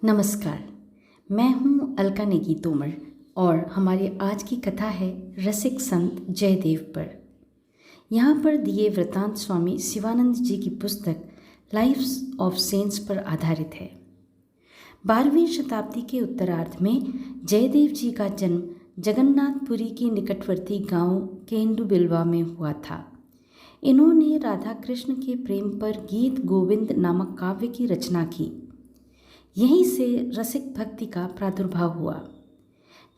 नमस्कार। मैं हूँ अलका नेगी तोमर और हमारी आज की कथा है रसिक संत जयदेव पर। यहाँ पर दिए वृतांत स्वामी शिवानंद जी की पुस्तक लाइव्स ऑफ सेंट्स पर आधारित है। 12वीं शताब्दी के उत्तरार्ध में जयदेव जी का जन्म जगन्नाथपुरी के निकटवर्ती गांव केंदुबिल्वा में हुआ था। इन्होंने राधा कृष्ण के प्रेम पर गीत गोविंद नामक काव्य की रचना की। यहीं से रसिक भक्ति का प्रादुर्भाव हुआ।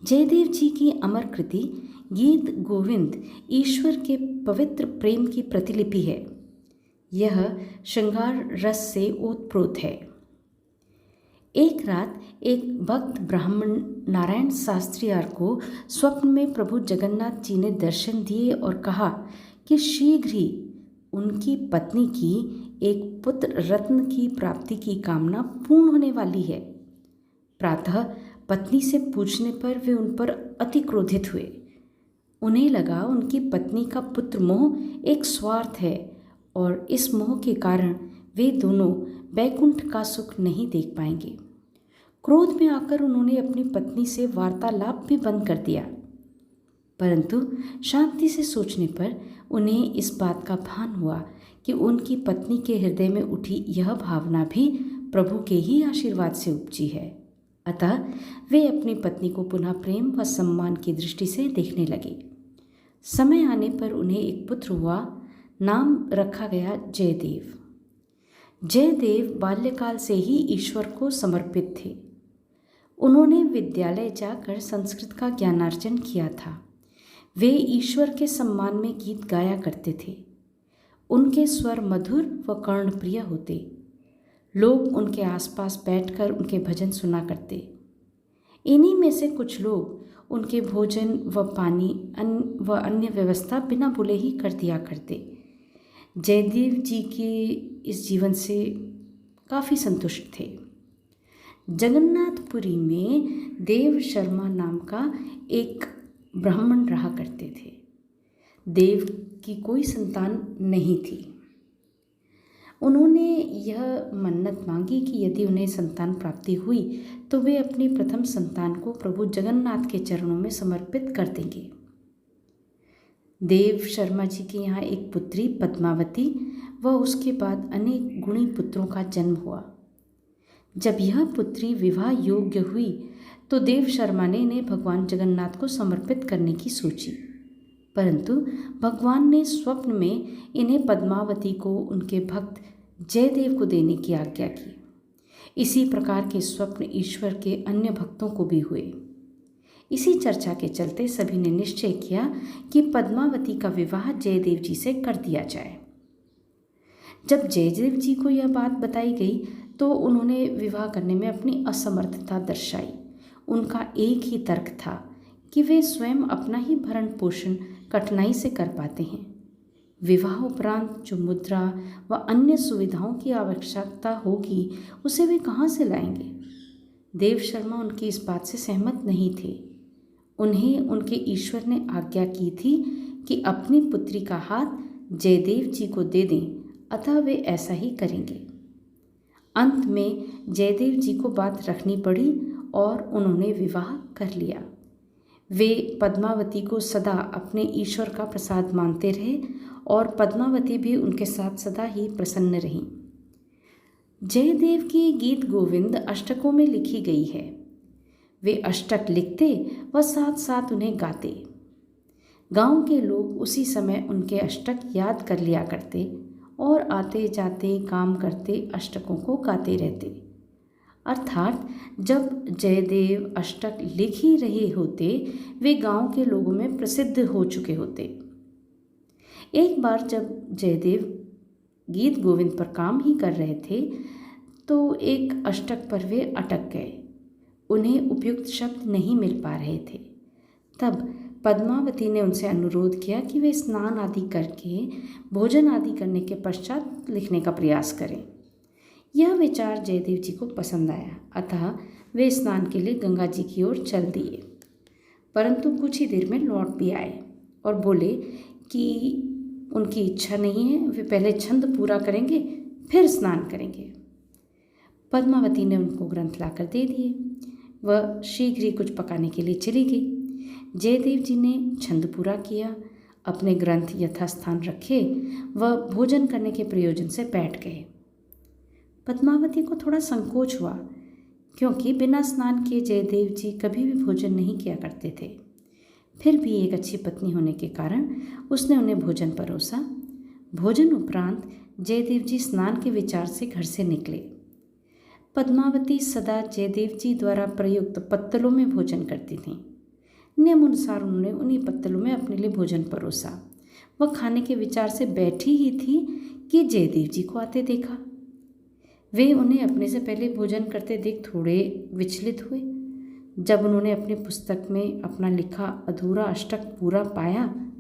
जयदेव जी की अमर कृति गीत गोविंद ईश्वर के पवित्र प्रेम की प्रतिलिपि है। यह श्रृंगार रस से ओतप्रोत है। एक रात एक भक्त ब्राह्मण नारायण शास्त्रियार को स्वप्न में प्रभु जगन्नाथ जी ने दर्शन दिए और कहा कि शीघ्र ही उनकी पत्नी की एक पुत्र रत्न की प्राप्ति की कामना पूर्ण होने वाली है। प्रातः पत्नी से पूछने पर वे उन पर अति क्रोधित हुए। उन्हें लगा उनकी पत्नी का पुत्र मोह एक स्वार्थ है और इस मोह के कारण वे दोनों बैकुंठ का सुख नहीं देख पाएंगे। क्रोध में आकर उन्होंने अपनी पत्नी से वार्तालाप भी बंद कर दिया, परंतु शांति से सोचने पर उन्हें इस बात का भान हुआ कि उनकी पत्नी के हृदय में उठी यह भावना भी प्रभु के ही आशीर्वाद से उपजी है। अतः वे अपनी पत्नी को पुनः प्रेम व सम्मान की दृष्टि से देखने लगे। समय आने पर उन्हें एक पुत्र हुआ। नाम रखा गया जयदेव। जयदेव बाल्यकाल से ही ईश्वर को समर्पित थे। उन्होंने विद्यालय जाकर संस्कृत का ज्ञानार्जन किया था। वे ईश्वर के सम्मान में गीत गाया करते थे। उनके स्वर मधुर व कर्णप्रिय होते। लोग उनके आसपास बैठकर उनके भजन सुना करते। इन्हीं में से कुछ लोग उनके भोजन व पानी व अन्य व्यवस्था बिना बोले ही कर दिया करते। जयदेव जी के इस जीवन से काफ़ी संतुष्ट थे। जगन्नाथपुरी में देव शर्मा नाम का एक ब्राह्मण रहा करते थे। देव की कोई संतान नहीं थी। उन्होंने यह मन्नत मांगी कि यदि उन्हें संतान प्राप्ति हुई तो वे अपनी प्रथम संतान को प्रभु जगन्नाथ के चरणों में समर्पित कर देंगे। देव शर्मा जी के यहाँ एक पुत्री पद्मावती व उसके बाद अनेक गुणी पुत्रों का जन्म हुआ। जब यह पुत्री विवाह योग्य हुई तो देव शर्मा ने इन्हें भगवान जगन्नाथ को समर्पित करने की सोची, परंतु भगवान ने स्वप्न में इन्हें पद्मावती को उनके भक्त जयदेव को देने की आज्ञा की। इसी प्रकार के स्वप्न ईश्वर के अन्य भक्तों को भी हुए। इसी चर्चा के चलते सभी ने निश्चय किया कि पद्मावती का विवाह जयदेव जी से कर दिया जाए। जब जयदेव जी को यह बात बताई गई तो उन्होंने विवाह करने में अपनी असमर्थता दर्शाई। उनका एक ही तर्क था कि वे स्वयं अपना ही भरण पोषण कठिनाई से कर पाते हैं। विवाह उपरांत जो मुद्रा व अन्य सुविधाओं की आवश्यकता होगी उसे वे कहाँ से लाएंगे। देव शर्मा उनकी इस बात से सहमत नहीं थे। उन्हें उनके ईश्वर ने आज्ञा की थी कि अपनी पुत्री का हाथ जयदेव जी को दे दें, अतः वे ऐसा ही करेंगे। अंत में जयदेव जी को बात रखनी पड़ी और उन्होंने विवाह कर लिया। वे पद्मावती को सदा अपने ईश्वर का प्रसाद मानते रहे और पद्मावती भी उनके साथ सदा ही प्रसन्न रहीं। जयदेव की गीत गोविंद अष्टकों में लिखी गई है। वे अष्टक लिखते व साथ साथ उन्हें गाते। गांव के लोग उसी समय उनके अष्टक याद कर लिया करते और आते जाते काम करते अष्टकों को गाते रहते। अर्थात जब जयदेव अष्टक लिख ही रहे होते वे गांव के लोगों में प्रसिद्ध हो चुके होते। एक बार जब जयदेव गीत गोविंद पर काम ही कर रहे थे तो एक अष्टक पर वे अटक गए। उन्हें उपयुक्त शब्द नहीं मिल पा रहे थे। तब पद्मावती ने उनसे अनुरोध किया कि वे स्नान आदि करके भोजन आदि करने के पश्चात लिखने का प्रयास करें। यह विचार जयदेव जी को पसंद आया, अतः वे स्नान के लिए गंगा जी की ओर चल दिए, परंतु कुछ ही देर में लौट भी आए और बोले कि उनकी इच्छा नहीं है, वे पहले छंद पूरा करेंगे फिर स्नान करेंगे। पद्मावती ने उनको ग्रंथ लाकर दे दिए। वह शीघ्र ही कुछ पकाने के लिए चली गई। जयदेव जी ने छंद पूरा किया, अपने ग्रंथ यथास्थान रखे, वह भोजन करने के प्रयोजन से बैठ गए। पद्मावती को थोड़ा संकोच हुआ, क्योंकि बिना स्नान किए जयदेव जी कभी भी भोजन नहीं किया करते थे। फिर भी एक अच्छी पत्नी होने के कारण उसने उन्हें भोजन परोसा। भोजन उपरांत जयदेव जी स्नान के विचार से घर से निकले। पद्मावती सदा जयदेव जी द्वारा प्रयुक्त पत्तलों में भोजन करती थीं। नियम अनुसार उन्होंने उन्हीं पत्तलों में अपने लिए भोजन परोसा। वह खाने के विचार से बैठी ही थी कि जयदेव जी को आते देखा। वे उन्हें अपने से पहले भोजन करते देख थोड़े विचलित हुए। जब उन्होंने अपनी पुस्तक में अपना लिखा अधूरा अष्टक पूरा पाया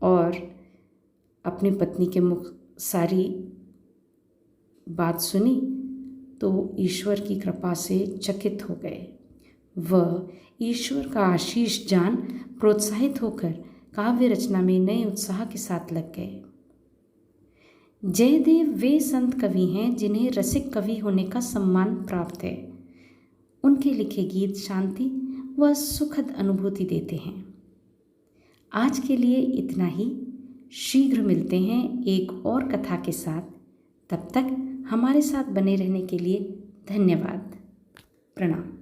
और अपनी पत्नी के मुख सारी बात सुनी, तो ईश्वर की कृपा से चकित हो गए। वह ईश्वर का आशीष जान प्रोत्साहित होकर काव्य रचना में नए उत्साह के साथ लग गए। जयदेव वे संत कवि हैं जिन्हें रसिक कवि होने का सम्मान प्राप्त है। उनके लिखे गीत शांति व सुखद अनुभूति देते हैं। आज के लिए इतना ही। शीघ्र मिलते हैं एक और कथा के साथ। तब तक हमारे साथ बने रहने के लिए धन्यवाद। प्रणाम।